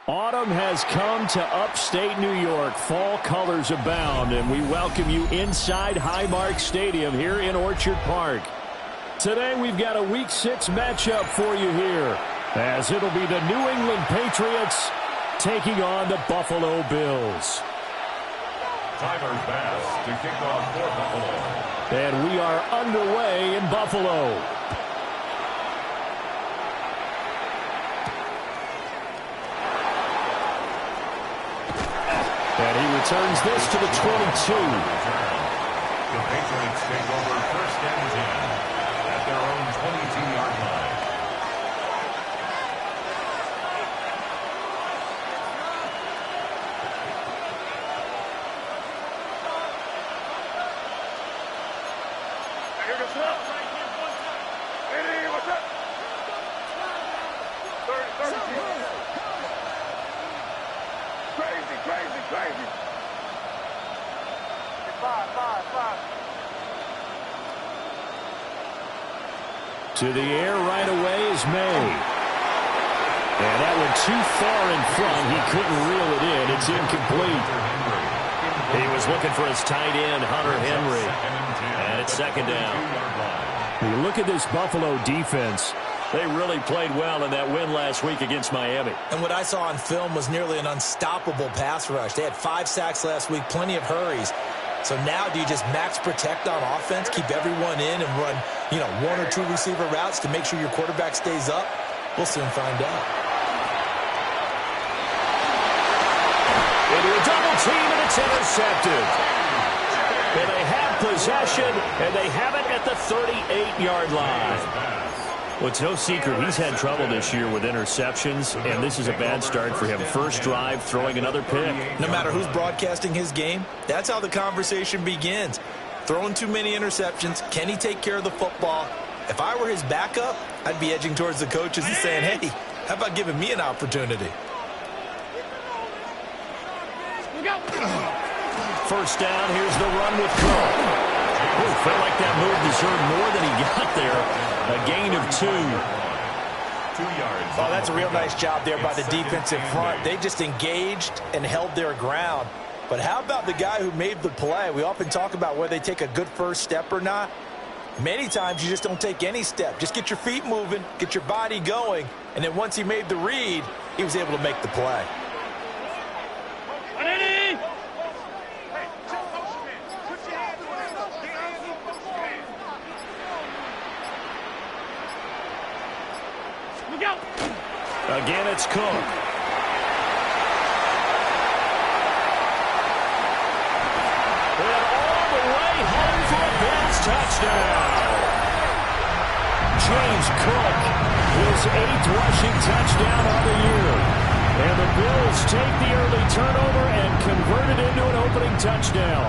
Autumn has come to upstate New York. Fall colors abound, and we welcome you inside Highmark Stadium here in Orchard Park. Today we've got a Week 6 matchup for you here, as it'll be the New England Patriots taking on the Buffalo Bills. Tyler Bass to kick off for Buffalo. And we are underway in Buffalo. And he returns this to the 22. The Patriots take over first and 10 at their own 22-yard line. Here goes up. Hey, what's up? 30. Crazy. 5. To the air right away is May. And that went too far in front. He couldn't reel it in. It's incomplete. He was looking for his tight end, Hunter Henry. And it's second down. When you look at this Buffalo defense, they really played well in that win last week against Miami. And what I saw on film was nearly an unstoppable pass rush. They had 5 sacks last week, plenty of hurries. So now do you just max protect on offense, keep everyone in and run, 1 or 2 receiver routes to make sure your quarterback stays up? We'll soon find out. Into a double team, and it's intercepted. And they have possession, and they have it at the 38-yard line. Well, it's no secret he's had trouble this year with interceptions, and this is a bad start for him. First drive, throwing another pick. No matter who's broadcasting his game, that's how the conversation begins. Throwing too many interceptions, can he take care of the football? If I were his backup, I'd be edging towards the coaches and saying, hey, how about giving me an opportunity? First down, here's the run with Cook. Ooh, felt like that move deserved more than he got there. A gain of 2. 2 yards. Oh, that's a real nice job there by the defensive front. They just engaged and held their ground. But how about the guy who made the play? We often talk about whether they take a good first step or not. Many times you just don't take any step. Just get your feet moving, get your body going, and then once he made the read, he was able to make the play. Again, it's Cook. And all the way home for a Bills touchdown. James Cook, his 8th rushing touchdown of the year. And the Bills take the early turnover and convert it into an opening touchdown.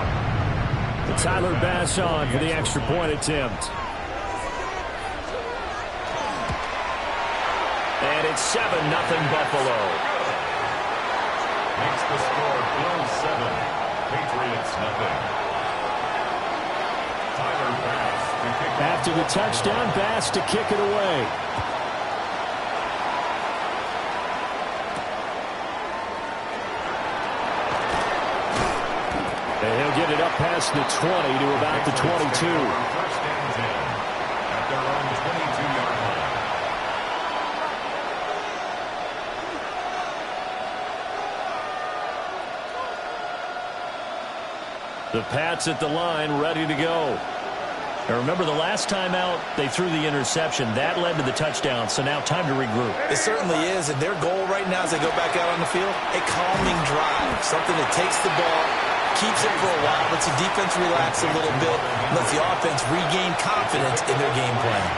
And Tyler Bass on for the extra point attempt. And it's 7-0 Buffalo. Makes the score Bills 7, Patriots 0. Tyler Bass to kick off. After the touchdown, Bass to kick it away. And he'll get it up past the 20 to about the 22. First and 10 at their own 22-yard line. The Pats at the line, ready to go. Now remember, the last time out, they threw the interception. That led to the touchdown, so now time to regroup. It certainly is, and their goal right now as they go back out on the field, a calming drive, something that takes the ball, keeps it for a while, lets the defense relax a little bit, lets the offense regain confidence in their game plan.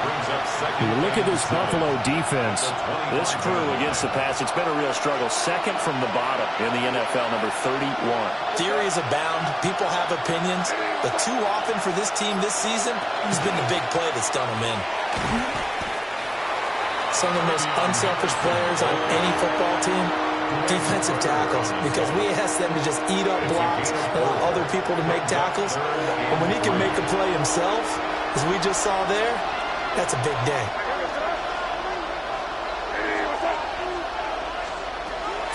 You look at this Buffalo defense. This crew against the pass, it's been a real struggle. Second from the bottom in the NFL, number 31. Theories abound. People have opinions. But too often for this team this season, it's been the big play that's done them in. Some of the most unselfish players on any football team, defensive tackles, because we ask them to just eat up blocks and allow other people to make tackles. But when he can make a play himself, as we just saw there, that's a big day.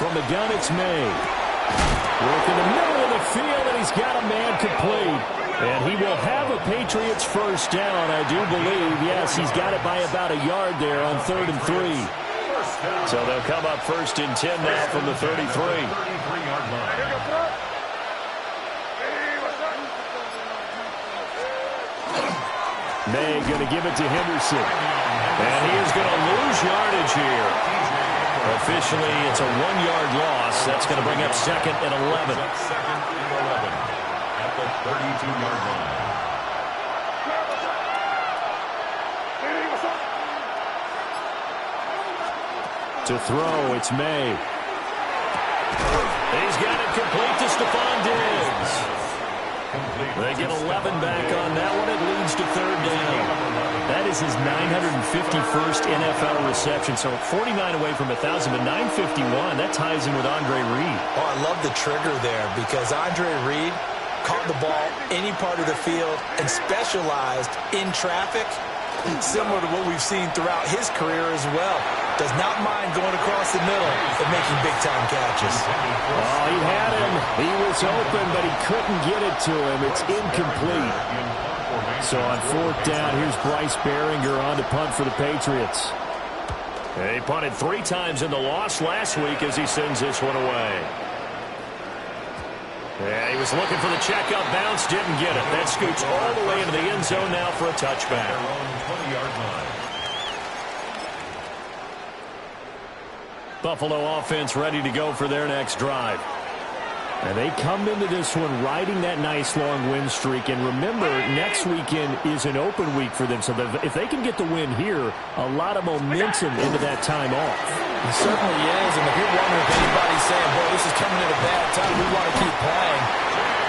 From the gun, it's May. Work in the middle of the field, and he's got a man complete. And he will have a Patriots first down, I do believe. Yes, he's got it by about a yard there on 3rd and 3. So they'll come up 1st and 10 now from the 33. May going to give it to Henderson. And he is going to lose yardage here. Officially, it's a 1-yard loss. That's going to bring up 2nd and 11. Second and 11 at the 32-yard line. To throw, it's May. He's got it complete to Stephon Diggs. They get 11 back on that one. It leads to 3rd down. That is his 951st NFL reception. So 49 away from 1,000, but 951. That ties in with Andre Reed. Oh, I love the trigger there because Andre Reed caught the ball any part of the field and specialized in traffic, similar to what we've seen throughout his career as well. Does not mind going across the middle and making big-time catches. Oh, he had him. He was open, but he couldn't get it to him. It's incomplete. So on 4th down, here's Bryce Behringer on to punt for the Patriots. He punted 3 times in the loss last week as he sends this one away. Yeah, he was looking for the checkup bounce, didn't get it. That scoots all the way into the end zone now for a touchback. 20-yard line. Buffalo offense ready to go for their next drive. And they come into this one riding that nice long win streak. And remember, next weekend is an open week for them. So if they can get the win here, a lot of momentum into that time off. It certainly is. And if you're wondering if anybody's saying, boy, this is coming at a bad time, we want to keep playing,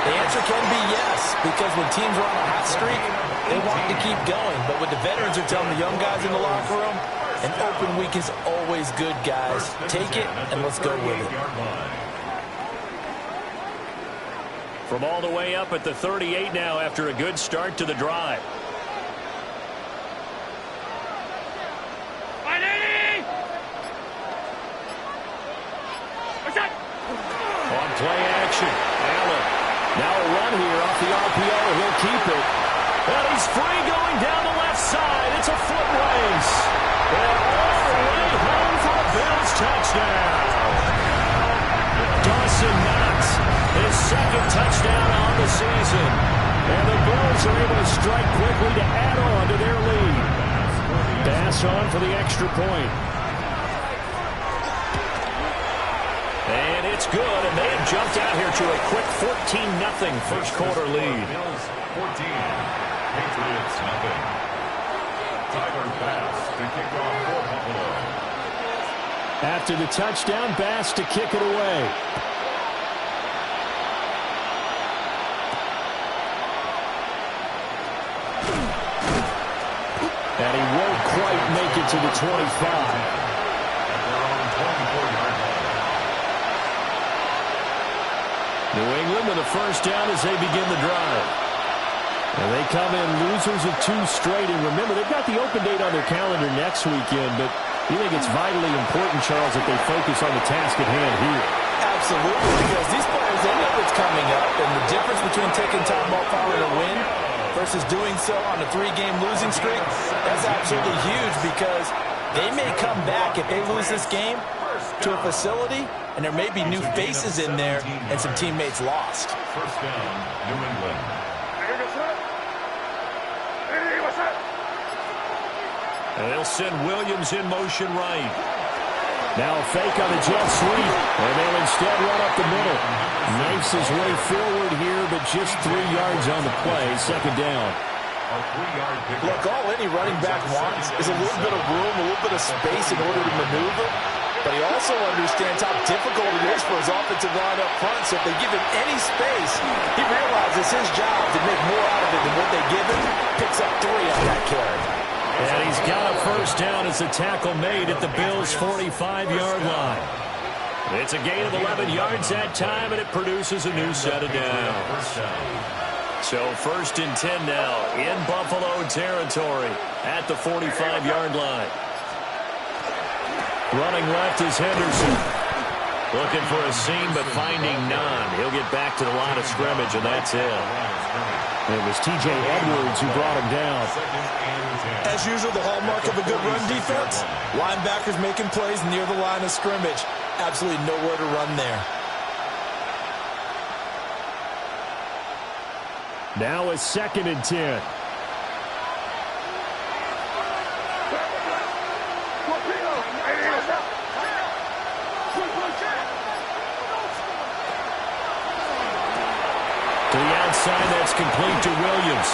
the answer can be yes. Because when teams are on a hot streak, they want to keep going. But what the veterans are telling the young guys in the locker room, an open week is always good, guys. Take it, and let's go with it. From all the way up at the 38 now after a good start to the drive. On play action, Allen. Now a run here off the RPO. He'll keep it. And he's free going down the left side. It's a foot race. And all the way home for a Bills touchdown. Dawson Knox, his 2nd touchdown on the season. And the Bills are able to strike quickly to add on to their lead. Bass on for the extra point. And it's good, and they have jumped out here to a quick 14-0 first quarter lead. Bills 14, Patriots nothing. Tyler Bass to kick off for Buffalo. After the touchdown, Bass to kick it away. And he won't quite make it to the 25. At their own 24-yard line. New England with a first down as they begin the drive. And they come in losers of 2 straight. And remember, they've got the open date on their calendar next weekend, but you think it's vitally important, Charles, that they focus on the task at hand here. Absolutely, because these players, they know it's coming up, and the difference between taking time off following a win versus doing so on a 3-game losing streak, that's absolutely huge because they may come back if they lose this game to a facility and there may be new faces in there and some teammates lost. First down, New England. And they'll send Williams in motion right. Now a fake on the jet sweep, and they'll instead run up the middle. Knifes his way forward here, but just 3 yards on the play. Second down. Look, all any running back wants is a little bit of room, a little bit of space in order to maneuver. But he also understands how difficult it is for his offensive line up front. So if they give him any space, he realizes his job to make more out of it than what they give him. Picks up 3 on that carry. And he's got a first down as the tackle made at the Bills' 45-yard line. It's a gain of 11 yards that time, and it produces a new set of downs. So first and 10 now in Buffalo territory at the 45-yard line. Running left is Henderson. Looking for a seam, but finding none. He'll get back to the line of scrimmage, and that's it. It was T.J. Edwards who brought him down. As usual, the hallmark of a good run defense, linebackers making plays near the line of scrimmage. Absolutely nowhere to run there. Now a second and 10. To the outside, that's complete to Williams.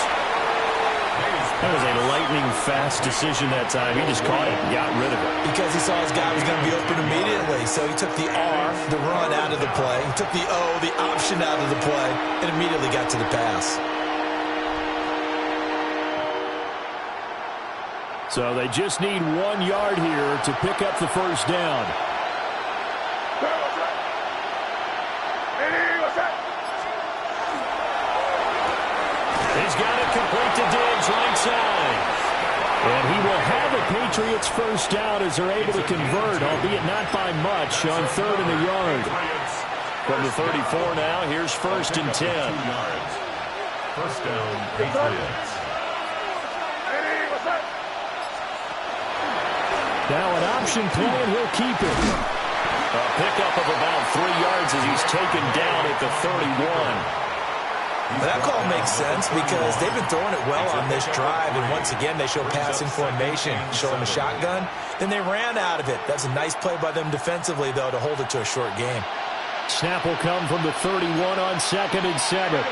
That was a lightning-fast decision that time. He just caught it and got rid of it. Because he saw his guy was going to be open immediately. So he took the R, the run, out of the play. He took the O, the option, out of the play, and immediately got to the pass. So they just need 1 yard here to pick up the first down. He's got it complete to Diggs, right side. And he will have the Patriots first down as they're able to convert, albeit not by much, on 3rd and a yard. From the 34 now, here's first and 10. First down, Patriots. Now an option play, and he'll keep it. A pickup of about 3 yards as he's taken down at the 31. That call makes sense because they've been throwing it well on this drive, and once again they show passing formation, show him a shotgun. Then they ran out of it. That's a nice play by them defensively, though, to hold it to a short game. Snap will come from the 31 on 2nd and 7.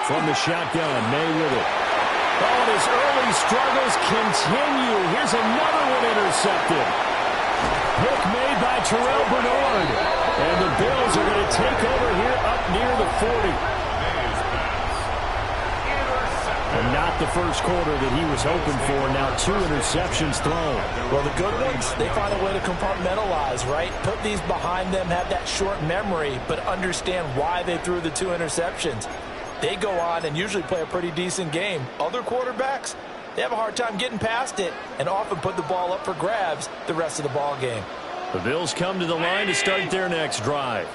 From the shotgun, May with it. Oh, and his early struggles continue. Here's another one intercepted. Pick made by Terrell Bernard. And the Bills are going to take over here up near the 40. And not the first quarter that he was hoping for. Now 2 interceptions thrown. Well, the good ones, they find a way to compartmentalize, right? Put these behind them, have that short memory, but understand why they threw the 2 interceptions. They go on and usually play a pretty decent game. Other quarterbacks, they have a hard time getting past it and often put the ball up for grabs the rest of the ball game. The Bills come to the line to start their next drive.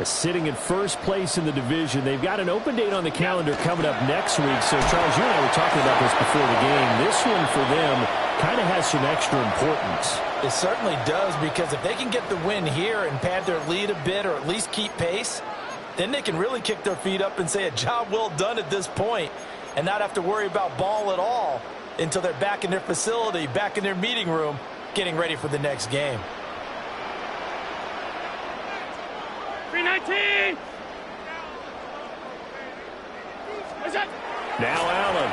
Sitting in first place in the division. They've got an open date on the calendar coming up next week. So, Charles, you and I were talking about this before the game. This one for them kind of has some extra importance. It certainly does, because if they can get the win here and pad their lead a bit or at least keep pace, then they can really kick their feet up and say a job well done at this point and not have to worry about ball at all until they're back in their facility, back in their meeting room, getting ready for the next game. 319! Now Allen.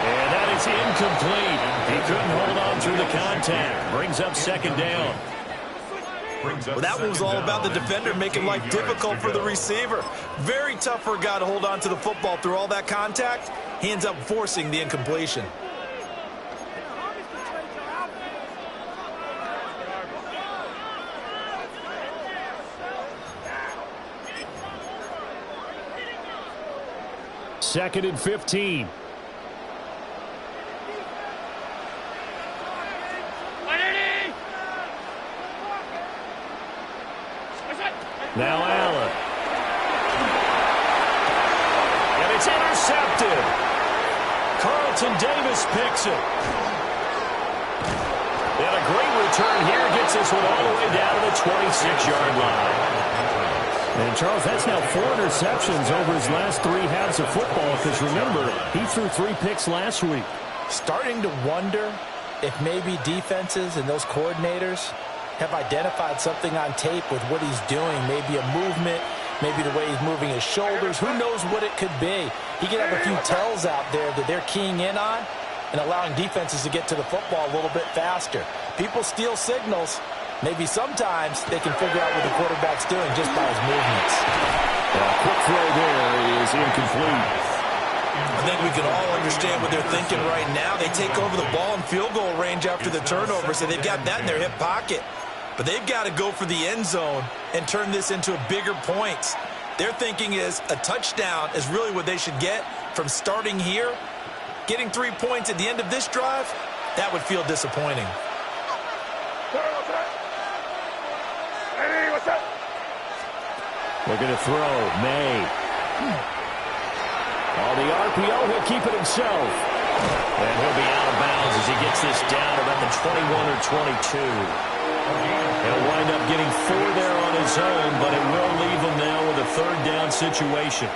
And that is incomplete. He couldn't hold on through the contact. Brings up second down. Well, that one was all about the defender making life difficult for the receiver. Very tough for a guy to hold on to the football through all that contact. He ends up forcing the incompletion. Second and 15. Now Allen. And it's intercepted. Carlton Davis picks it. And a great return here gets this one all the way down to the 26-yard line. And, Charles, that's now 4 interceptions over his last 3 halves of football because, remember, he threw 3 picks last week. Starting to wonder if maybe defenses and those coordinators have identified something on tape with what he's doing, maybe a movement, maybe the way he's moving his shoulders. Who knows what it could be? He could have a few tells out there that they're keying in on and allowing defenses to get to the football a little bit faster. People steal signals. Maybe sometimes they can figure out what the quarterback's doing just by his movements. Quick throw there is incomplete. I think we can all understand what they're thinking right now. They take over the ball in field goal range after the turnover, so they've got that in their hip pocket. But they've got to go for the end zone and turn this into a bigger point. Their thinking is a touchdown is really what they should get from starting here. Getting 3 points at the end of this drive, that would feel disappointing. Looking to throw. May. On the RPO, he'll keep it himself. And he'll be out of bounds as he gets this down about the 21 or 22. He'll wind up getting 4 there on his own, but it will leave him now with a 3rd down situation.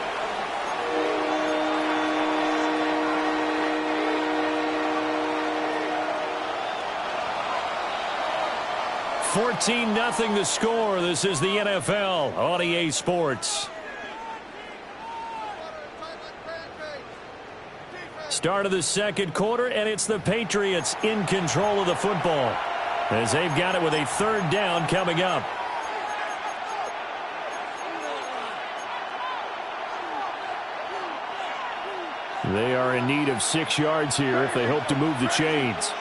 $14-0 the score. This is the NFL on EA Sports. Start of the second quarter, and it's the Patriots in control of the football as they've got it with a 3rd down coming up. They are in need of 6 yards here if they hope to move the chains.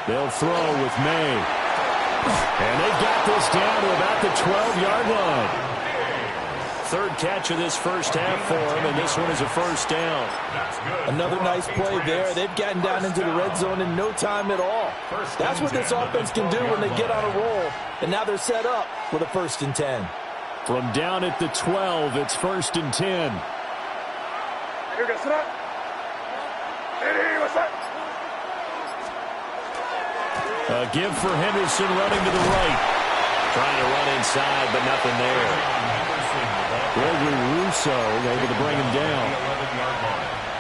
They'll throw with May. And they've got this down to about the 12-yard line. 3rd catch of this first half for him, and this one is a 1st down. Another nice play there. They've gotten down into the red zone in no time at all. That's what this offense can do when they get on a roll. And now they're set up with a 1st and 10. From down at the 12, it's 1st and 10. A give for Henderson running to the right. Trying to run inside, but nothing there. Gregory Rousseau able to bring him down.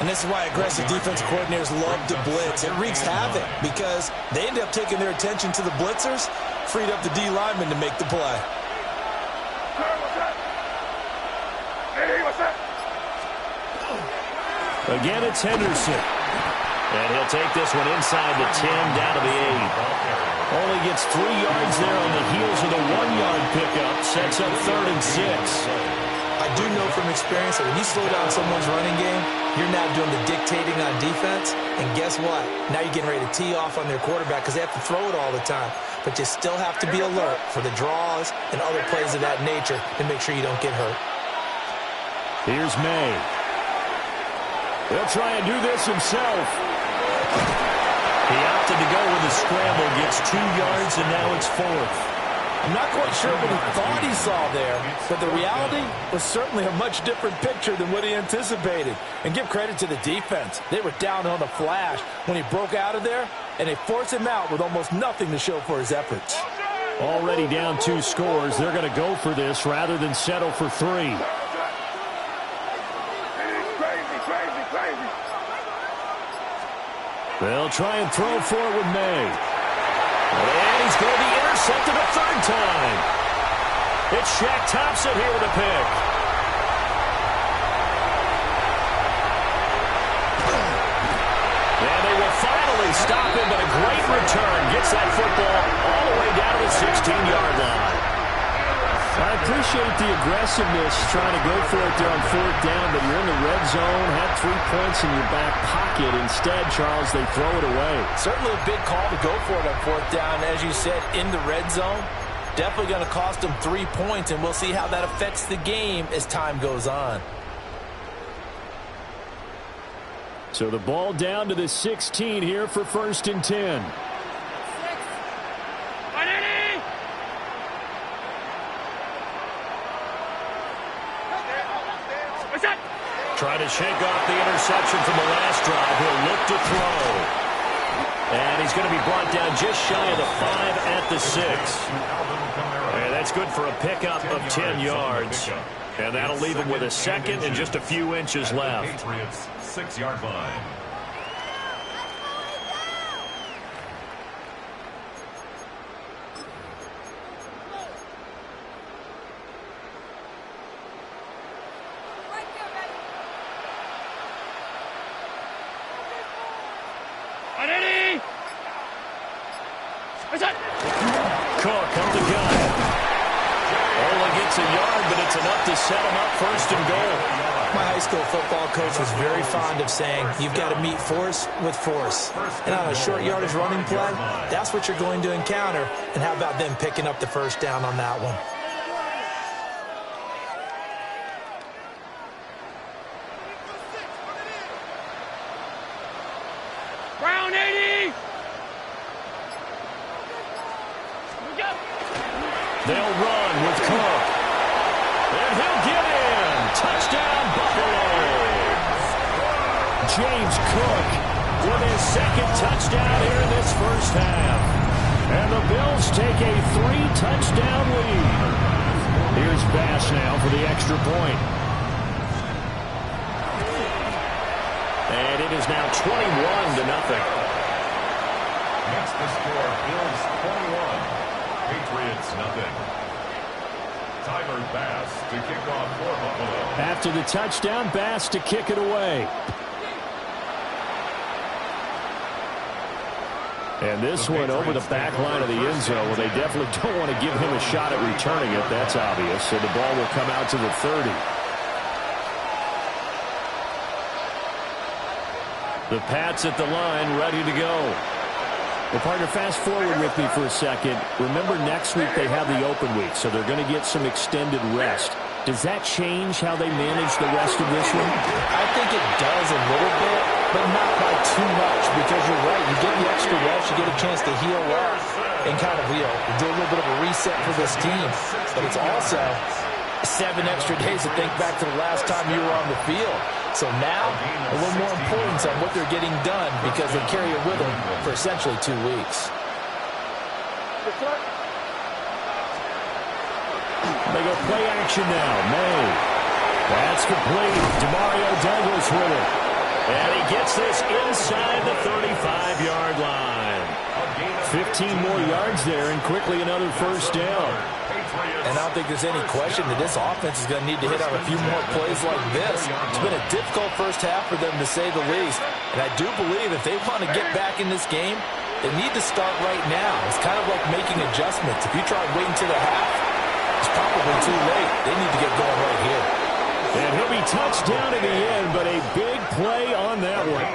And this is why aggressive defense coordinators love to blitz. It wreaks havoc because they end up taking their attention to the blitzers, freed up the D lineman to make the play. Again, it's Henderson. And he'll take this one inside the 10, down to the 8. Only gets 3 yards there on the heels of the 1-yard pickup. Sets up 3rd and 6. I do know from experience that when you slow down someone's running game, you're now doing the dictating on defense. And guess what? Now you're getting ready to tee off on their quarterback because they have to throw it all the time. But you still have to be alert for the draws and other plays of that nature to make sure you don't get hurt. Here's May. He'll try and do this himself. He opted to go with a scramble, gets 2 yards, and now it's 4th. I'm not quite sure what he thought he saw there, but the reality was certainly a much different picture than what he anticipated. And give credit to the defense. They were down on the flash when he broke out of there, and they forced him out with almost nothing to show for his efforts. Already down 2 scores. They're going to go for this rather than settle for 3. They'll try and throw for it with May. And he's going to be intercepted a 3rd time. It's Shaq Thompson here with a pick. And they will finally stop him, but a great return. Gets that football all the way down to the 16-yard line. I appreciate the aggressiveness trying to go for it there on 4th down, but you're in the red zone, had 3 points in your back pocket. Instead, Charles, they throw it away. Certainly a big call to go for it on 4th down. As you said, in the red zone, definitely going to cost them 3 points, and we'll see how that affects the game as time goes on. So the ball down to the 16 here for 1st and 10. Trying to shake off the interception from the last drive. He'll look to throw. And he's going to be brought down just shy of the 5 at the 6. And that's good for a pickup of 10 yards. And that'll leave him with a second and just a few inches left. Patriots 6-yard line. Cook up the gun. Only gets a yard, but it's enough to set him up 1st and goal. My high school football coach was very fond of saying, you've got to meet force with force. And on a short yardage running play, that's what you're going to encounter. And how about them picking up the 1st down on that one? Brown 80! They'll run with Cook. And he'll get in. Touchdown, Buffalo. James Cook with his 2nd touchdown here in this 1st half. And the Bills take a 3-touchdown lead. Here's Bass now for the extra point. And it is now 21-0. Next to score, Bills 21. Patriots nothing. Tyler Bass to kick off for Buffalo. After the touchdown, Bass to kick it away. And this one over the back line of the end zone. Well, they definitely don't want to give him a shot at returning it. That's obvious. So the ball will come out to the 30. The Pats at the line, ready to go. Well, partner, fast forward with me for a second. Remember, next week they have the open week, so they're going to get some extended rest. Does that change how they manage the rest of this one? I think it does a little bit, but not by too much, because you're right. You get the extra rest, you get a chance to heal up and kind of, do a little bit of a reset for this team. But it's also 7 extra days to think back to the last time you were on the field. So now, a little more importance on what they're getting done because they carry it with them for essentially 2 weeks. They go play action now. May. That's complete. Demario Douglas with it. And he gets this inside the 35-yard line. 15 more yards there and quickly another 1st down. And I don't think there's any question that this offense is going to need to hit on a few more plays like this. It's been a difficult 1st half for them, to say the least. And I do believe if they want to get back in this game, they need to start right now. It's kind of like making adjustments. If you try and wait until the half, it's probably too late. They need to get going right here. And he'll be touched down in the end, but a big play on that one.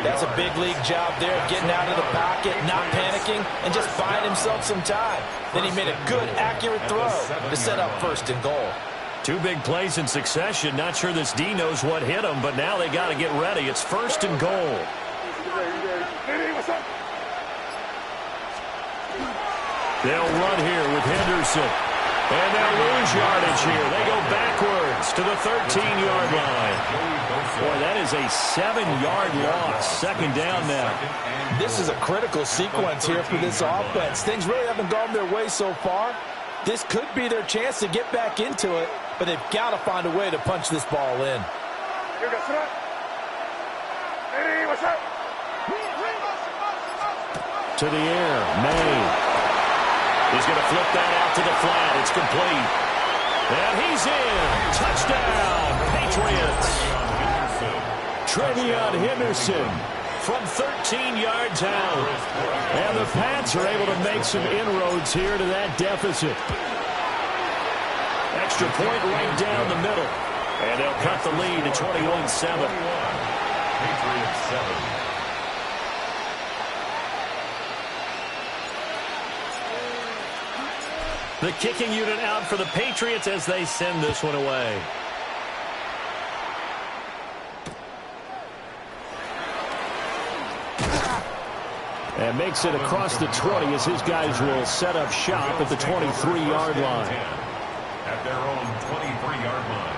That's a big league job there, getting out of the pocket, not panicking, and just buying himself some time. Then he made a good, accurate throw to set up 1st and goal. 2 big plays in succession. Not sure this D knows what hit him, but now they got to get ready. It's 1st and goal. They'll run here with Henderson. And they'll lose yardage here. They go backwards to the 13-yard line. Boy, that is a 7-yard loss. 2nd down now. This is a critical sequence here for this offense. Things really haven't gone their way so far. This could be their chance to get back into it, but they've got to find a way to punch this ball in. To the air, May. He's going to flip that out to the flat. It's complete. And he's in. Touchdown, Patriots. Trevion Henderson from 13 yards out. And the Pats are able to make some inroads here to that deficit. Extra point right down the middle. And they'll cut the lead to 21-7. Patriots 7. The kicking unit out for the Patriots as they send this one away. And makes it across the 20 as his guys will set up shop at the 23-yard line. At their own 23-yard line.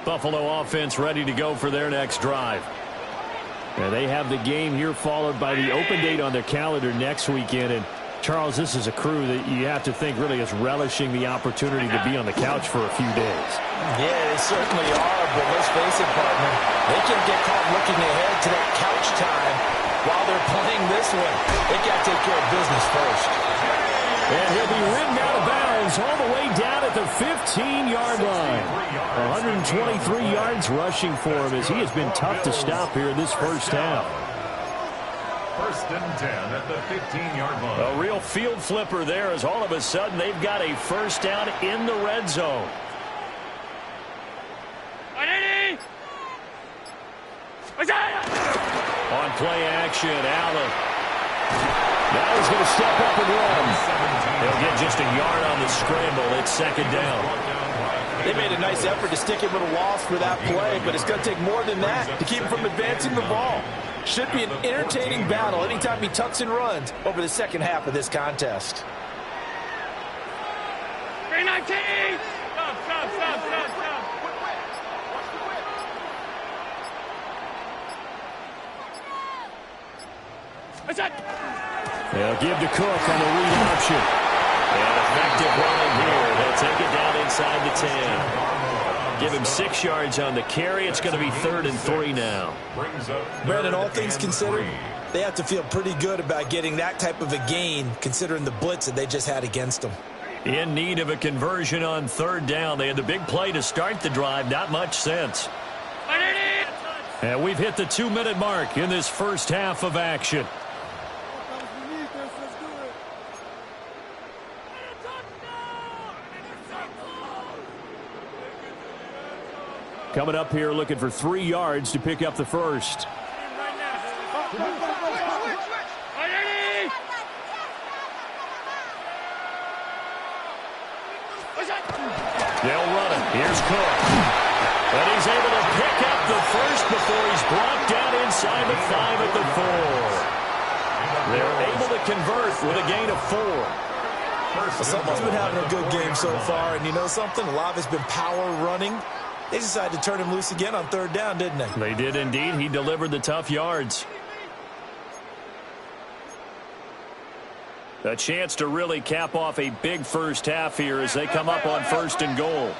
Buffalo offense ready to go for their next drive. And they have the game here followed by the open date on their calendar next weekend. And Charles, this is a crew that you have to think really is relishing the opportunity to be on the couch for a few days. Yeah, they certainly are, but let's face it, partner, they can't get caught looking ahead to that couch time while they're playing this one. They got to take care of business first. And he'll be ridden out of bounds all the way down at the 15-yard line. 123 yards rushing for him as he has been tough to stop here in this first half. First and 10 at the 15-yard line. A real field flipper there as all of a sudden they've got a first down in the red zone. On play action, Allen. Now he's going to step up and run. He'll get just a yard on the scramble. It's second down. They made a nice effort to stick him with a loss for that play, but it's going to take more than that to keep him from advancing the ball. Should be an entertaining battle anytime he tucks and runs over the second half of this contest. 319! Stop. They'll give to Cook on the read option. And effective running here. They'll take it down inside the 10. Give him 6 yards on the carry. It's going to be 3rd and 3 now. Brandon, all things considered, they have to feel pretty good about getting that type of a gain considering the blitz that they just had against them. In need of a conversion on 3rd down. They had the big play to start the drive. Not much sense. And we've hit the 2-minute mark in this first half of action. Coming up here looking for 3 yards to pick up the first. They'll run it. Here's Cook. And he's able to pick up the first before he's brought down inside the 5 at the 4. They're able to convert with a gain of 4. Someone's been having a good game so far, and you know something? A lot of it's been power running. They decided to turn him loose again on 3rd down, didn't they? They did indeed. He delivered the tough yards. A chance to really cap off a big first half here as they come up on 1st and goal.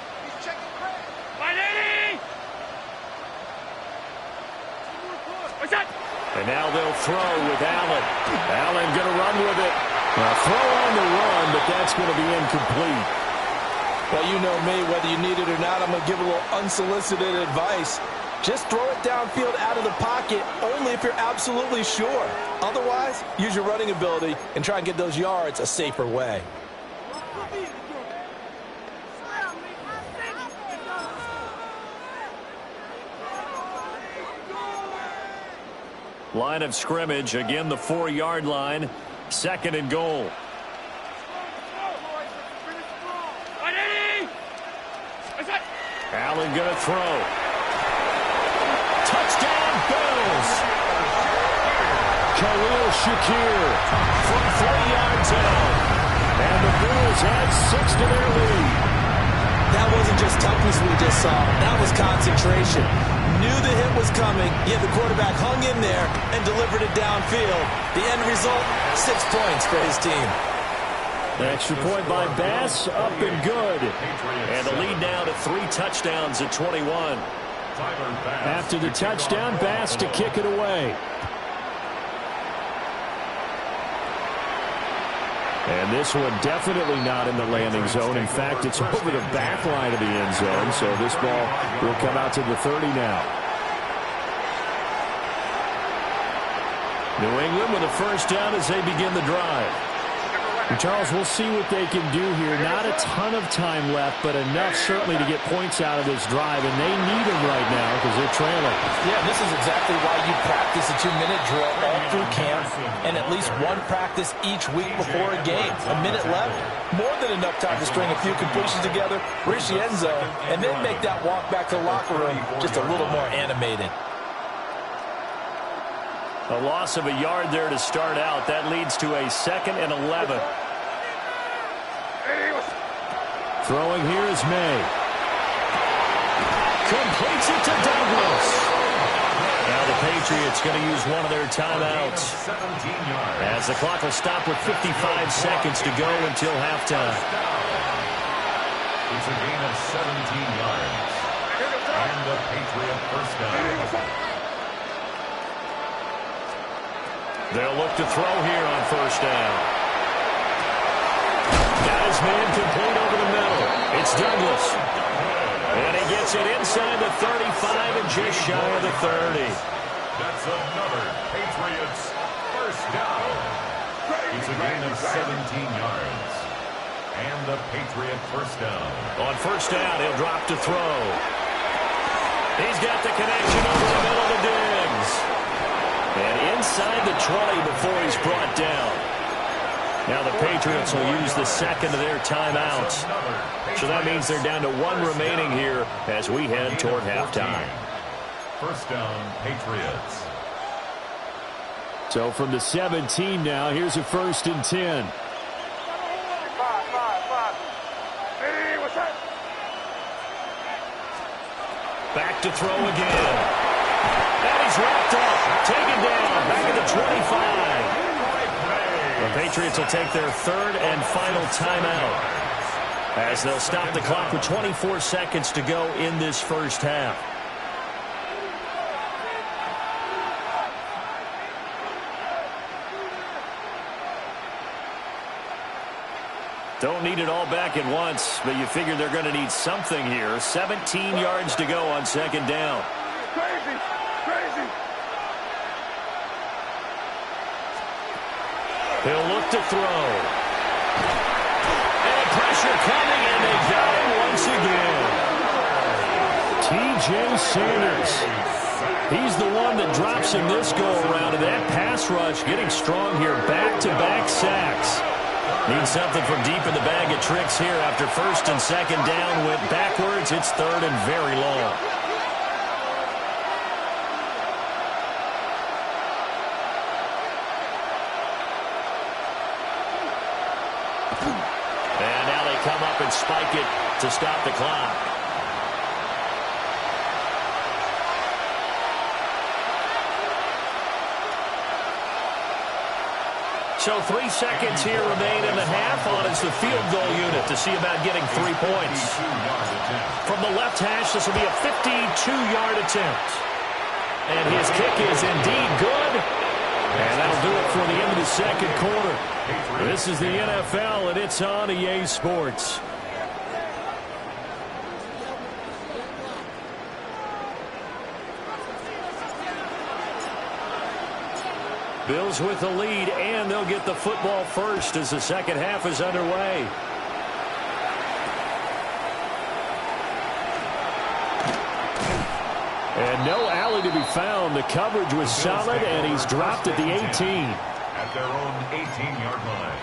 And now they'll throw with Allen. Allen going to run with it. Now throw on the run, but that's going to be incomplete. Well, you know me, whether you need it or not, I'm going to give a little unsolicited advice. Just throw it downfield out of the pocket only if you're absolutely sure. Otherwise, use your running ability and try and get those yards a safer way. Line of scrimmage, again the 4-yard line. 2nd and goal. Allen going to throw. Touchdown, Bills. Khalil Shakir from 3 yards out. And the Bills add 6 to their lead. That wasn't just toughness we just saw. That was concentration. Knew the hit was coming, yet the quarterback hung in there and delivered it downfield. The end result, 6 points for his team. Extra point by Bass, up and good. And the lead now to 3 touchdowns at 21. After the touchdown, Bass to kick it away. And this one definitely not in the landing zone. In fact, it's over the back line of the end zone, so this ball will come out to the 30 now. New England with a first down as they begin the drive. And Charles, we'll see what they can do here. Not a ton of time left, but enough certainly to get points out of this drive, and they need them right now because they're trailing. Yeah, this is exactly why you practice a 2-minute drill all through camp and at least one practice each week before a game. A minute left, more than enough time to string a few completions together, reach the end zone, and then make that walk back to the locker room just a little more animated. A loss of a yard there to start out. That leads to a 2nd and 11. Throwing here is May. Completes it to Douglas. Now the Patriots going to use one of their timeouts, as the clock will stop with 55 seconds to go until halftime. It's a gain of 17 yards. And the Patriot first down. They'll look to throw here on first down. Got his man complete over the middle. It's Douglas. And he gets it inside the 35 and just shy of the 30. That's another Patriots first down. It's a gain of 17 yards. And the Patriot first down. On first down, he'll drop to throw. He's got the connection over the middle to Diggs. And inside the 20 before he's brought down. Now the Patriots will use the second of their timeouts. So that means they're down to one remaining here as we head toward halftime. First down, Patriots. So from the 17 now, here's a 1st and 10. Back to throw again. And he's wrapped up. Taken down. Back at the 25. The Patriots will take their third and final timeout, as they'll stop the clock with 24 seconds to go in this first half. Don't need it all back at once, but you figure they're going to need something here. 17 yards to go on second down. Crazy! He'll look to throw. And pressure coming, and they got him once again. T.J. Sanders. He's the one that drops him this go-around, and that pass rush getting strong here. Back-to-back sacks. Needs something from deep in the bag of tricks here. After first and second down went backwards, it's third and very long. And now they come up and spike it to stop the clock. So 3 seconds here remain in the half on as the field goal unit to see about getting 3 points. From the left hash, this will be a 52-yard attempt. And his kick is indeed good. And that'll do it for the end of the second quarter. This is the NFL, and it's on EA Sports. Bills with the lead, and they'll get the football first as the second half is underway. And no alley to be found. The coverage was solid, and he's dropped at the 18. At their own 18-yard line.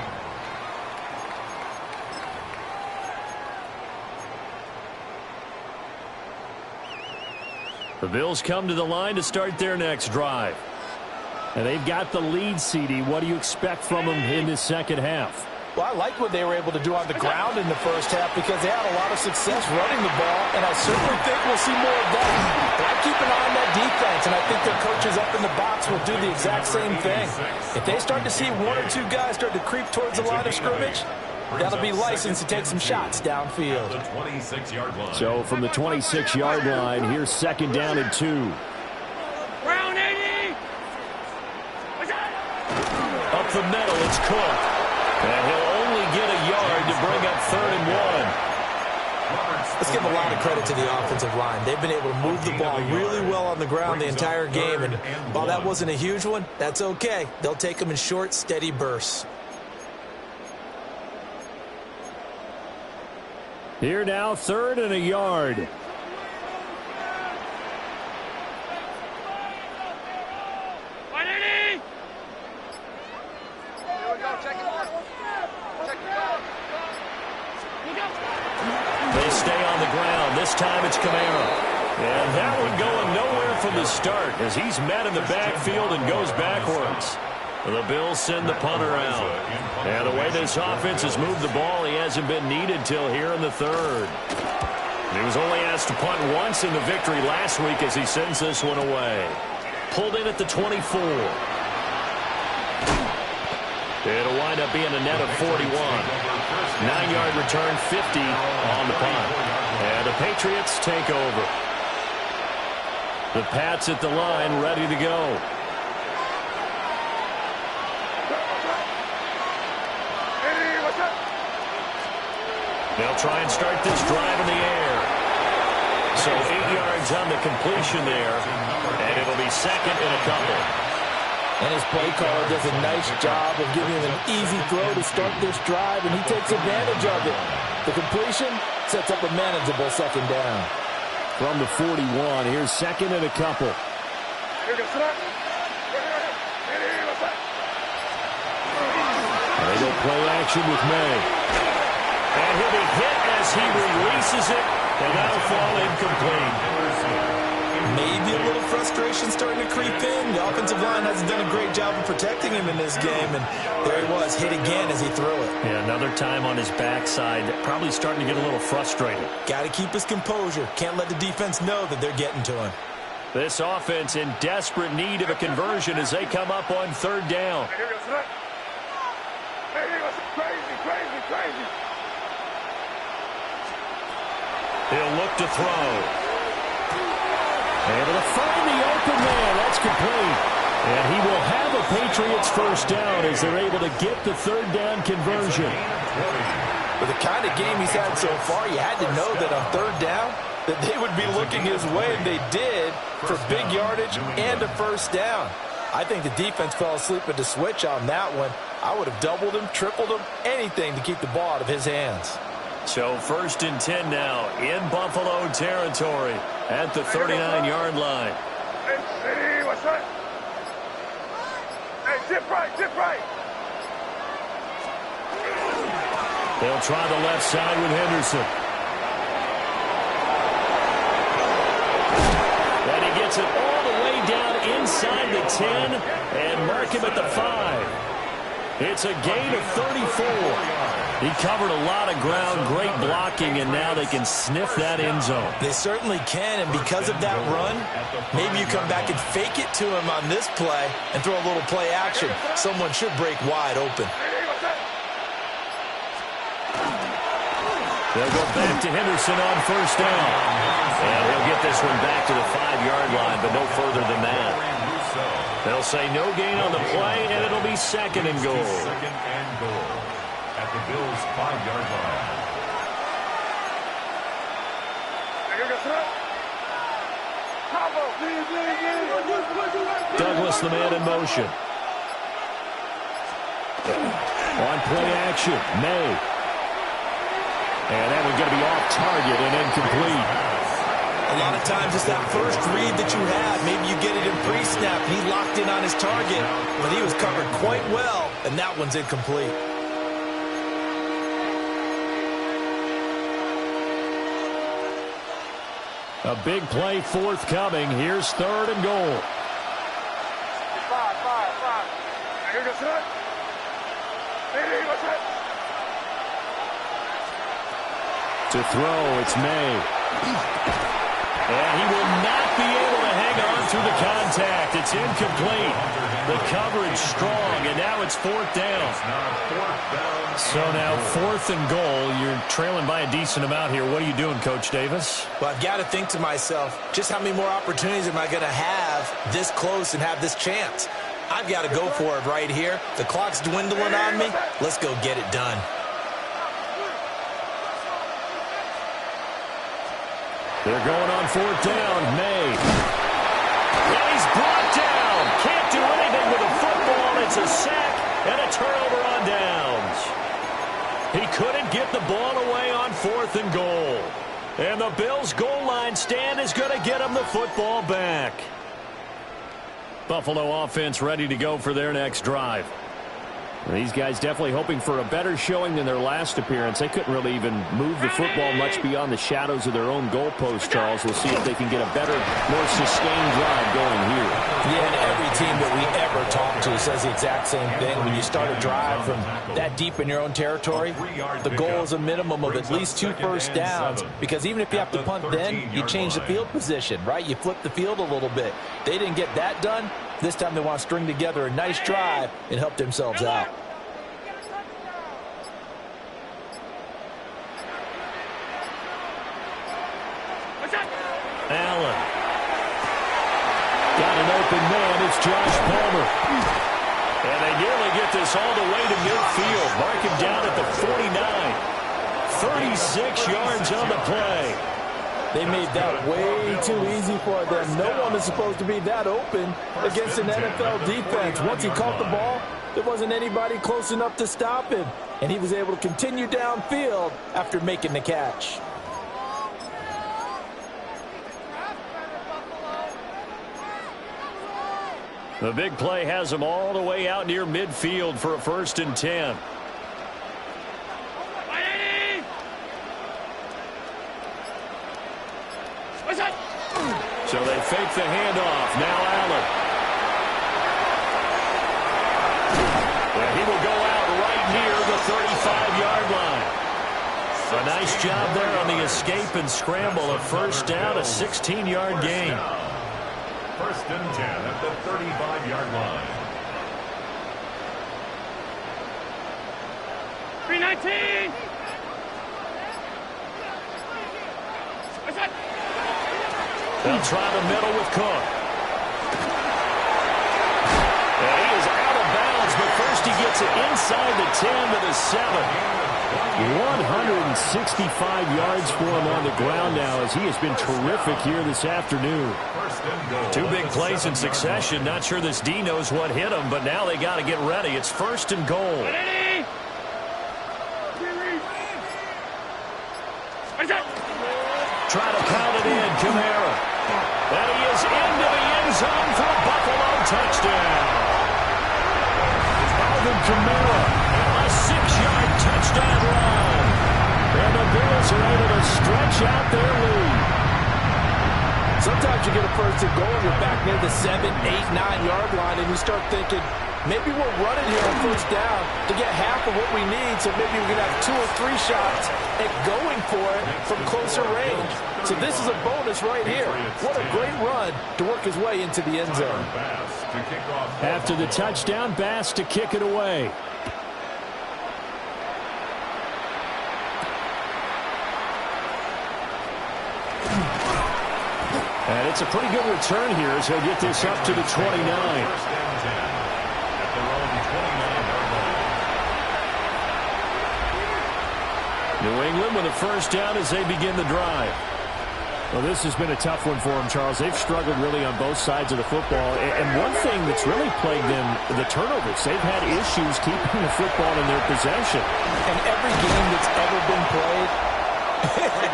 The Bills come to the line to start their next drive. And they've got the lead, CD. What do you expect from them in this second half? Well, I like what they were able to do on the ground in the first half because they had a lot of success running the ball, and I certainly think we'll see more of that. But I keep an eye on that defense, and I think their coaches up in the box will do the exact same thing. If they start to see one or two guys start to creep towards the line of scrimmage, that'll be licensed to take some shots downfield. So from the 26-yard line, here's second down and 2. Round 80! Up the middle, it's Cook. And he'll only get a yard to bring up third and 1. Let's give a lot of credit to the offensive line. They've been able to move the ball really well on the ground the entire game. And while that wasn't a huge one, that's okay. They'll take them in short, steady bursts. Here now, third and a yard. They stay on the ground. This time it's Kamara. And that one going nowhere from the start as he's met in the backfield and goes backwards. The Bills send the punter out. And the way this offense has moved the ball, he hasn't been needed till here in the third. He was only asked to punt once in the victory last week as he sends this one away. Pulled in at the 24. It'll wind up being a net of 41. 9-yard return, 50 on the punt. And the Patriots take over. The Pats at the line, ready to go. They'll try and start this drive in the air. So 8 yards on the completion there. And it'll be second and a couple. And his play caller does a nice job of giving him an easy throw to start this drive, and he takes advantage of it. The completion sets up a manageable second down. From the 41, here's second and a couple. They go play action with May. And he'll be hit as he releases it, and that'll fall incomplete. Maybe a little frustration starting to creep in. The offensive line hasn't done a great job of protecting him in this game, and there he was, hit again as he threw it. Yeah, another time on his backside, probably starting to get a little frustrated. Got to keep his composure. Can't let the defense know that they're getting to him. This offense in desperate need of a conversion as they come up on third down. He'll look to throw. Able to find the open man. That's complete. And he will have a Patriots first down as they're able to get the third down conversion. With the kind of game he's had so far, you had to know that on third down that they would be looking his way, and they did, for big yardage and a first down. I think the defense fell asleep at the switch on that one. I would have doubled him, tripled him, anything to keep the ball out of his hands. So first and 10 now in Buffalo territory at the 39-yard line. Hey, City, what's up? Hey, zip right, zip right. They'll try the left side with Henderson. And he gets it all the way down inside the 10 and mark him at the 5. It's a gain of 34. He covered a lot of ground, great blocking, and now they can sniff that end zone. They certainly can, and because of that run, maybe you come back and fake it to him on this play and throw a little play action. Someone should break wide open. They'll go back to Henderson on first down. And he'll get this one back to the 5-yard line, but no further than that. They'll say no gain on the play, and it'll be second and goal. Second and goal at the Bills' 5-yard line. Douglas, the man in motion. On play action, May. And that one's going to be off target and incomplete. A lot of times it's that first read that you have. Maybe you get it in pre-snap, and he locked in on his target, but he was covered quite well, and that one's incomplete. A big play forthcoming. Here's third and goal. To throw, it's May. And he will not be able to hang on through the contact. It's incomplete. The coverage strong, and now it's fourth down. So now fourth and goal. You're trailing by a decent amount here. What are you doing, Coach Davis? Well, I've got to think to myself, just how many more opportunities am I going to have this close and have this chance? I've got to go for it right here. The clock's dwindling on me. Let's go get it done. They're going on fourth down. May. And he's brought down. Can't do anything with the football. It's a sack and a turnover on downs. He couldn't get the ball away on fourth and goal. And the Bills' goal line stand is going to get him the football back. Buffalo offense ready to go for their next drive. These guys definitely hoping for a better showing than their last appearance. They couldn't really even move the football much beyond the shadows of their own goalpost, Charles. We'll see if they can get a better, more sustained drive going here. Yeah, and every team that we ever talk to says the exact same thing. When you start a drive from that deep in your own territory, the goal is a minimum of at least 2 first downs, because even if you have to punt then, you change the field position, right? You flip the field a little bit. They didn't get that done. This time they want to string together a nice drive and help themselves out. Allen. Got an open man. It's Josh Palmer. And they nearly get this all the way to midfield. Mark him down at the 49. 36 yards on the play. They made that way too easy for them. No one is supposed to be that open against an NFL defense. Once he caught the ball, there wasn't anybody close enough to stop him. And he was able to continue downfield after making the catch. The big play has him all the way out near midfield for a 1st and 10. So they fake the handoff. Now Allen. And he will go out right near the 35-yard line. A nice job there on the escape and scramble. A 1st down, a 16-yard gain. 1st and 10 at the 35-yard line. 319. They'll try the middle with Cook. And he is out of bounds, but first he gets it inside the 10 to the 7. 165 yards for him on the ground now, as he has been terrific here this afternoon. 2 big plays in succession. Not sure this D knows what hit him, but now they got to get ready. It's 1st and goal. Try to count it in, Kamara. And he is into the end zone for a Buffalo touchdown. Alvin Kamara, a 6-yard touchdown run. And the Bills are able to stretch out their lead. Sometimes you get a 1st and goal, you're back near the 7, 8, 9-yard line, and you start thinking, maybe we're running here on 1st down to get half of what we need, so maybe we can have 2 or 3 shots at going for it from closer range. So this is a bonus right here. What a great run to work his way into the end zone. After the touchdown, Bass to kick it away. And it's a pretty good return here as he'll get this up to the 29. New England with a 1st down as they begin the drive. Well, this has been a tough one for them, Charles. They've struggled really on both sides of the football. And one thing that's really plagued them, the turnovers. They've had issues keeping the football in their possession. And every game that's ever been played,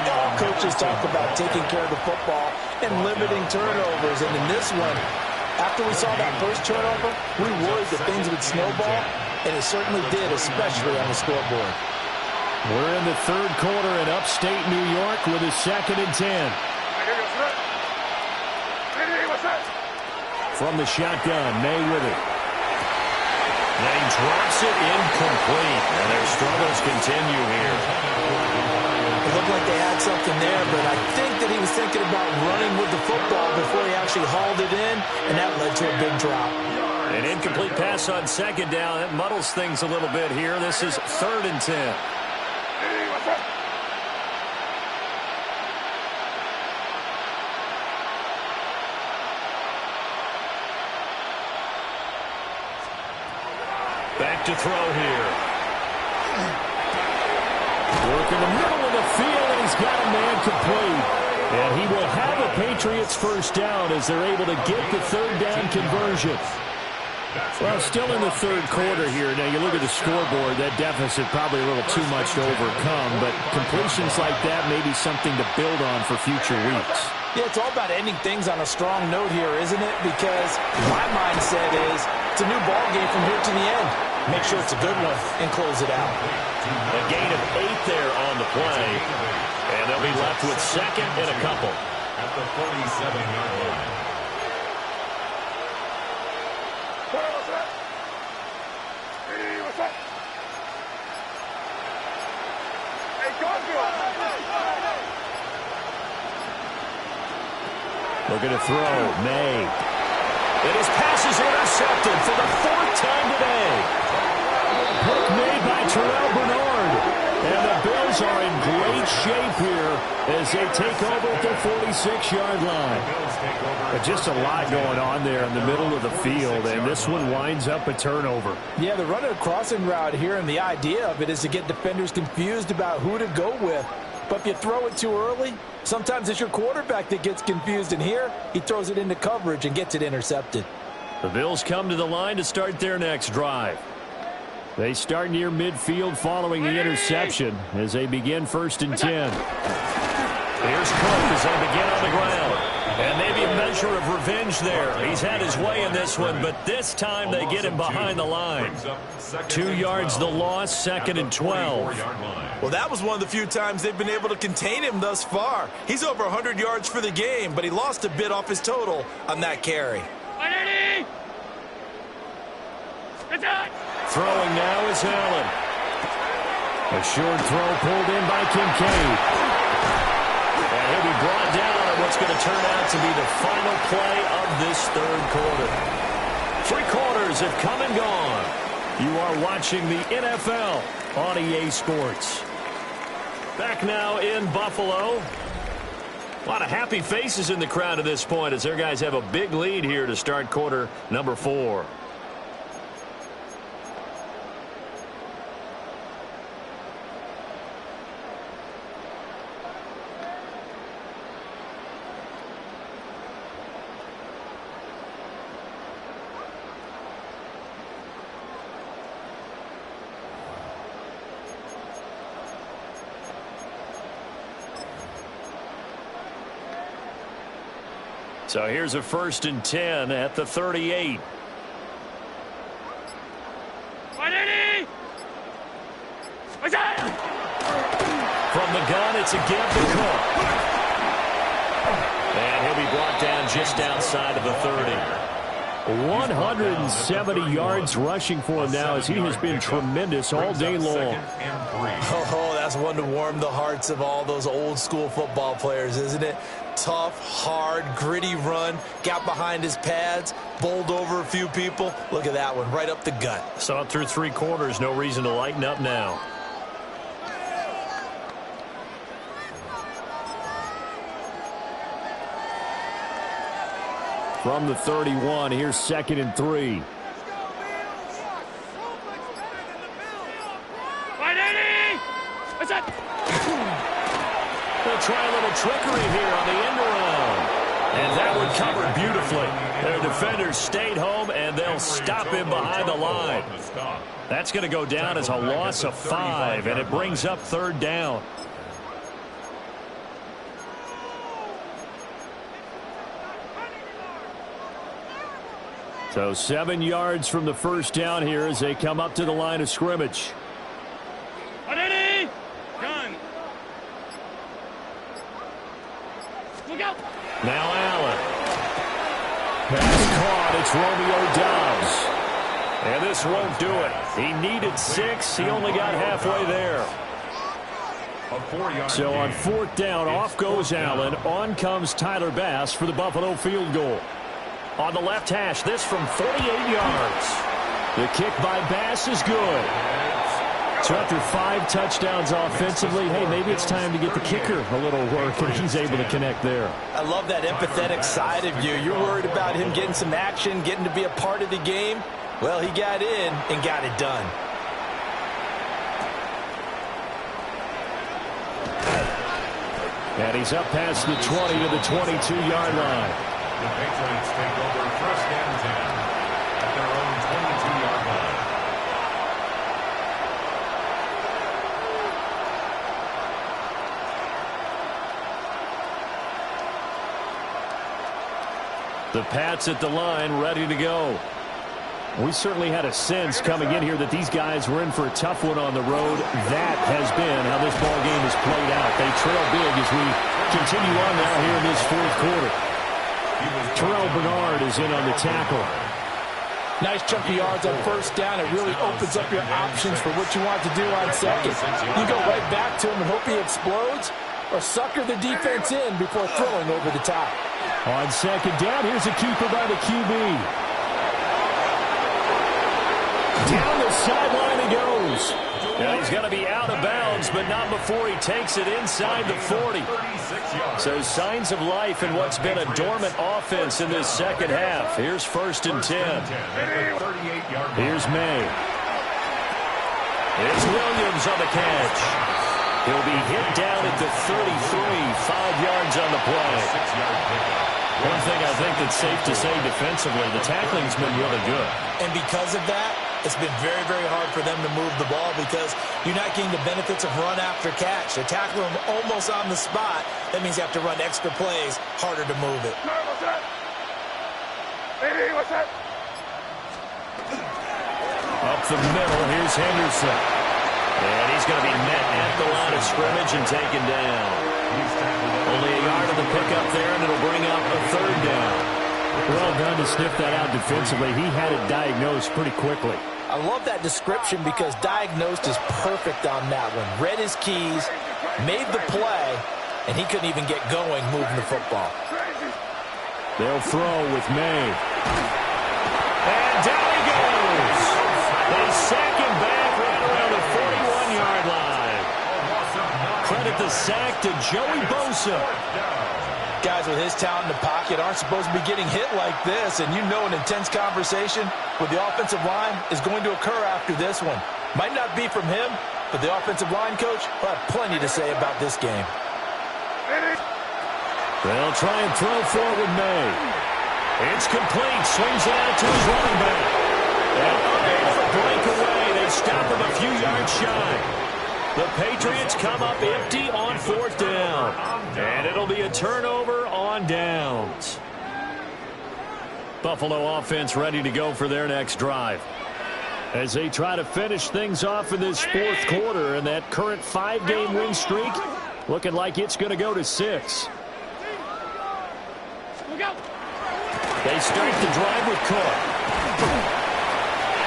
all coaches talk about taking care of the football and limiting turnovers. And in this one, after we saw that first turnover, we worried that things would snowball, and it certainly did, especially on the scoreboard. We're in the 3rd quarter in upstate New York with a 2nd and 10. From the shotgun, May with it. And he drops it incomplete. And their struggles continue here. It looked like they had something there, but I think that he was thinking about running with the football before he actually hauled it in, and that led to a big drop. An incomplete pass on 2nd down. That muddles things a little bit here. This is 3rd and 10. Back to throw here. Work in the middle of the field, and he's got a man complete. And he will have a Patriots 1st down as they're able to get the 3rd down conversion. Well, still in the 3rd quarter here. Now, you look at the scoreboard, that deficit probably a little too much to overcome, but completions like that may be something to build on for future weeks. Yeah, it's all about ending things on a strong note here, isn't it? Because my mindset is it's a new ball game from here to the end. make sure it's a good one, and close it out. A gain of 8 there on the play. And they'll be left with second and a couple. At the 47-yard line. Looking to throw. May. And his pass is intercepted for the 4th time today. Hook made by Terrell Bernard. And the Bills are in great shape here as they take over at their 46-yard line. But just a lot going on there in the middle of the field, and this one winds up a turnover. Yeah, they're running a crossing route here, and the idea of it is to get defenders confused about who to go with. But if you throw it too early, sometimes it's your quarterback that gets confused, and here he throws it into coverage and gets it intercepted. The Bills come to the line to start their next drive. They start near midfield following the interception as they begin 1st and 10. Here's Cook as they begin on the ground. And maybe a measure of revenge there. He's had his way in this one, but this time they get him behind the line. 2 yards the loss, 2nd and 12. Well, that was one of the few times they've been able to contain him thus far. He's over 100 yards for the game, but he lost a bit off his total on that carry. Throwing now is Allen. A short throw pulled in by Kincaid. And he'll be brought down at what's going to turn out to be the final play of this 3rd quarter. 3 quarters have come and gone. You are watching the NFL on EA Sports. Back now in Buffalo. A lot of happy faces in the crowd at this point as their guys have a big lead here to start quarter number 4. So here's a 1st and 10 at the 38. From the gun, it's a give to Cook. And he'll be brought down just outside of the 30. 170 yards rushing for him now as he has been tremendous all day long. Oh, that's one to warm the hearts of all those old school football players, isn't it? Tough, hard, gritty run, got behind his pads, bowled over a few people. Look at that one, right up the gut. Saw it through 3 quarters, no reason to lighten up now. From the 31, here's 2nd and 3. They'll try a little trickery here on the end around. And that one covered beautifully. Their defenders stayed home, and they'll stop him behind the line. That's going to go down as a loss of 5, and it brings up 3rd down. So 7 yards from the 1st down here as they come up to the line of scrimmage. Now Allen. Pass caught. It's Romeo Doubs. And this won't do it. He needed 6. He only got halfway there. So on 4th down, off goes Allen. On comes Tyler Bass for the Buffalo field goal. On the left hash, this from 48 yards. The kick by Bass is good. So after 5 touchdowns offensively, hey, maybe it's time to get the kicker a little work, and he's able to connect there. I love that empathetic side of you. You're worried about him getting some action, getting to be a part of the game. Well, he got in and got it done. And he's up past the 20 to the 22-yard line. The Patriots take over 1st and 10 at their own 22-yard line. The Pats at the line, ready to go. We certainly had a sense coming in here that these guys were in for a tough one on the road. That has been how this ball game has played out. They trail big as we continue on now here in this fourth quarter. Terrell Bernard is in on the tackle. Nice chunky yards on first down. It really opens up your options for what you want to do on second. You go right back to him and hope he explodes, or sucker the defense in before throwing over the top. On second down, here's a keeper by the QB. Down the sideline he goes. Now he's going to be out of bounds, but not before he takes it inside the 40. So signs of life in what's been a dormant offense in this second half. Here's 1st and 10. Here's May. It's Williams on the catch. He'll be hit down at the 33, 5 yards on the play. One thing I think that's safe to say defensively, the tackling's been really good. And because of that, it's been very, very hard for them to move the ball because you're not getting the benefits of run after catch. They're tackling them almost on the spot. That means you have to run extra plays, harder to move it. What's that? Hey, what's that? Up the middle, here's Henderson. And he's going to be met at the line of scrimmage and taken down. Only a yard of the pickup there, and it'll bring up a 3rd down. Well done to sniff that out defensively. He had it diagnosed pretty quickly. I love that description because diagnosed is perfect on that one. Read his keys, made the play, and he couldn't even get going moving the football. They'll throw with May. And down he goes. They sack him back right around the 41-yard line. Credit the sack to Joey Bosa. Guys with his talent in the pocket aren't supposed to be getting hit like this, and you know an intense conversation with the offensive line is going to occur after this one. Might not be from him, but the offensive line coach will have plenty to say about this game. They'll try and throw for it with May. It's complete. Swings it out to his running back. And unable to break away. They stop him a few yards shy. The Patriots come up empty on 4th down. And it'll be a turnover on downs. Buffalo offense ready to go for their next drive. As they try to finish things off in this 4th quarter, and that current 5-game win streak looking like it's going to go to 6. They start the drive with Cook.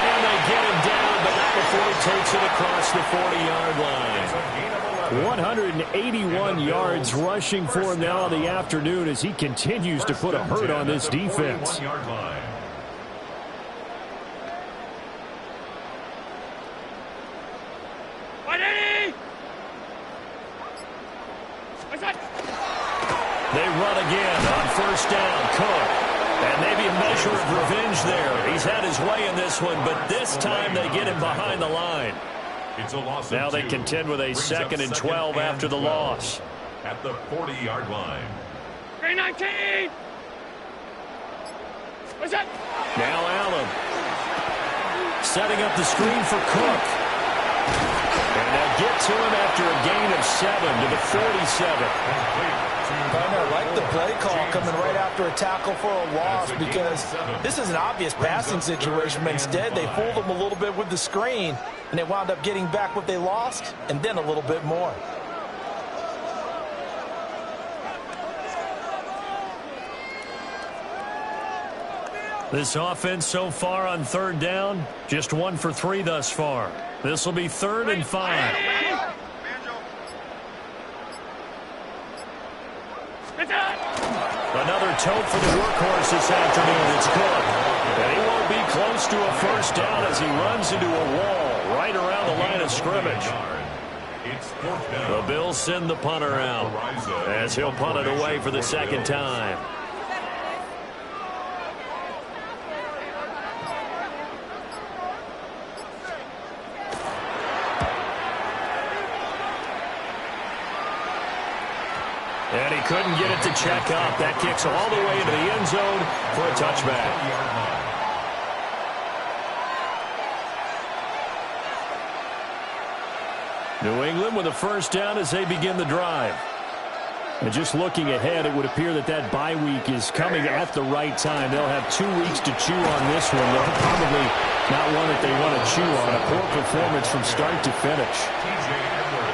And they get him down, but not before he takes it across the 40-yard line. 181 yards rushing for him now in the afternoon as he continues to put a hurt on this defense. They run again on 1st down. Cook. And maybe a measure of revenge there. He's had his way in this one, but this time they get him behind the line. Now they contend with a 2nd and 12 after the loss. At the 40-yard line. 319! What's that? Now Allen. Setting up the screen for Cook. And they'll get to him after a gain of 7 to the 47. I like the play call coming right after a tackle for a loss because this is an obvious passing situation, but instead they fooled them a little bit with the screen, and they wound up getting back what they lost and then a little bit more. This offense so far on 3rd down, just 1 for 3 thus far. This will be 3rd and 5. Another tote for the workhorse this afternoon. It's Cook. And he won't be close to a 1st down as he runs into a wall right around the line of scrimmage. The Bills send the punter out as he'll punt it away for the 2nd time. And he couldn't get it to check up. That kicks all the way into the end zone for a touchback. New England with a 1st down as they begin the drive. And just looking ahead, it would appear that that bye week is coming at the right time. They'll have 2 weeks to chew on this one. They'll probably not one that they want to chew on. A poor performance from start to finish.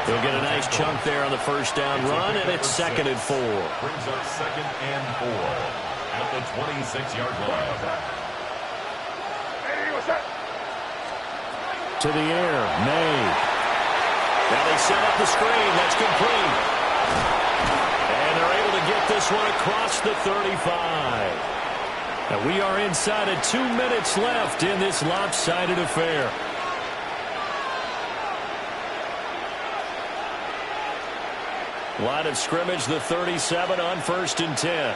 They'll get a nice chunk there on the first down run, and it's 2nd and 4. Brings up 2nd and 4 at the 26-yard line. To the air, May. Now they set up the screen. That's complete. And they're able to get this one across the 35. And we are inside of 2 minutes left in this lopsided affair. Line of scrimmage, the 37 on 1st and 10.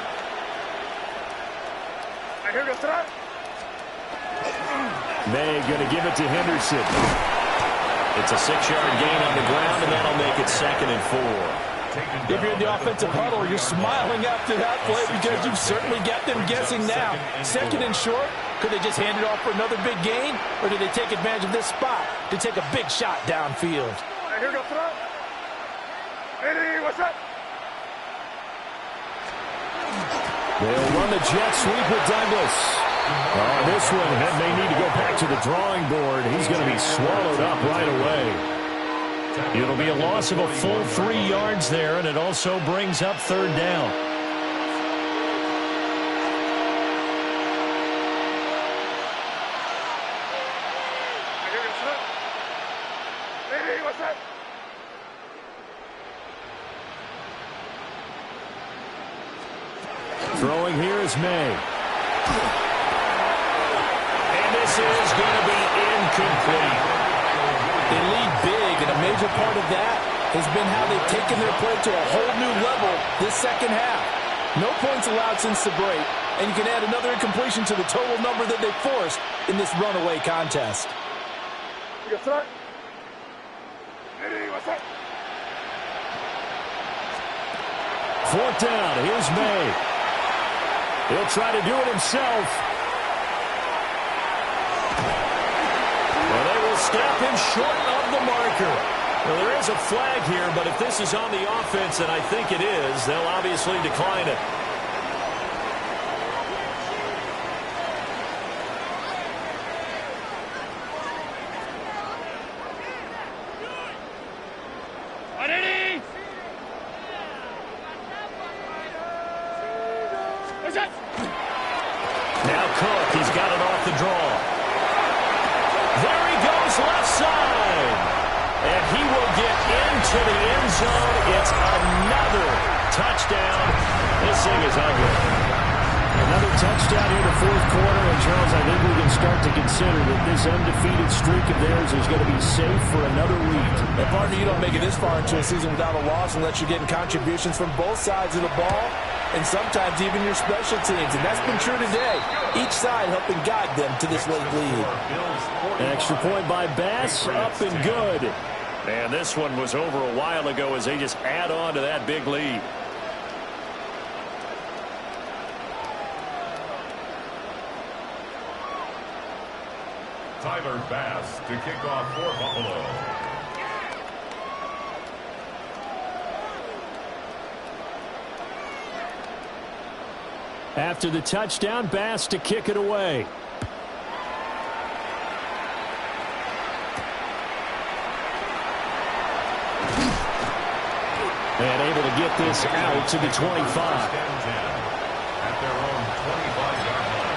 May going to give it to Henderson. It's a 6-yard gain on the ground, and that'll make it 2nd and 4. If you're in the offensive huddle, you're smiling after that play because you've certainly got them guessing now. 2nd and short, could they just hand it off for another big gain, or did they take advantage of this spot to take a big shot downfield? They'll run the jet sweep with Douglas. Oh, this one may need to go back to the drawing board. He's going to be swallowed up right away. It'll be a loss of a full 3 yards there, and it also brings up 3rd down. Throwing here is May. And this is going to be incomplete. They lead big, and a major part of that has been how they've taken their play to a whole new level this second half. No points allowed since the break, and you can add another incompletion to the total number that they forced in this runaway contest. Fourth down. Here's May. He'll try to do it himself. Well, they will stop him short of the marker. Well, there is a flag here, but if this is on the offense, and I think it is, they'll obviously decline it. Now Cook, he's got it off the draw. There he goes, left side. And he will get into the end zone. It's another touchdown. This thing is ugly. Another touchdown here in the fourth quarter. And, Charles, I think we can start to consider that this undefeated streak of theirs is going to be safe for another week. And, partner, you don't make it this far into a season without a loss unless you're getting contributions from both sides of the ball and sometimes even your special teams. And that's been true today. Each side helping guide them to this late lead. An extra point by Bass, up and good. And this one was over a while ago as they just add on to that big lead. Tyler Bass to kick off for Buffalo. After the touchdown, Bass to kick it away. And able to get this out to the 25. At their own 25-yard line.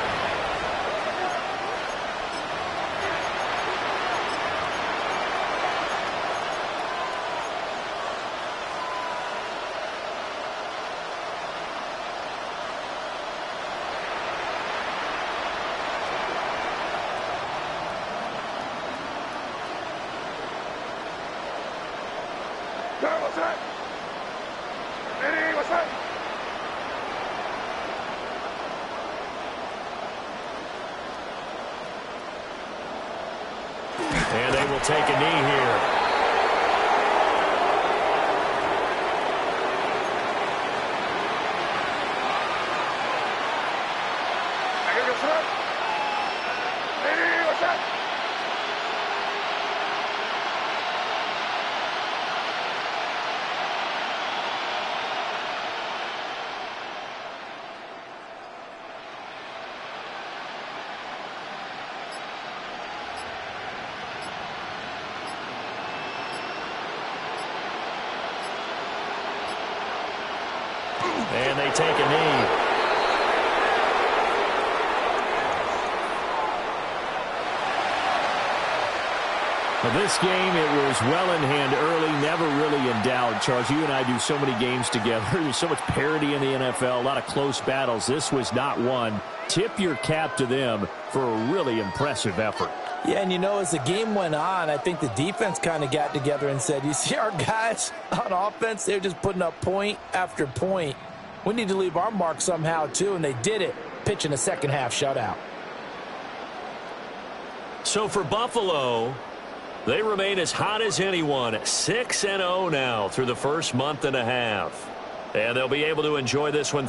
And they will take a knee here. Well, this game, it was well in hand early, never really in doubt. Charles, you and I do so many games together. There's so much parity in the NFL, a lot of close battles. This was not one. Tip your cap to them for a really impressive effort. Yeah, and as the game went on, I think the defense kind of got together and said, you see our guys on offense, they're just putting up point after point. We need to leave our mark somehow, too, and they did it, pitching a second-half shutout. So for Buffalo, they remain as hot as anyone, 6-0 now through the first month and a half. And they'll be able to enjoy this one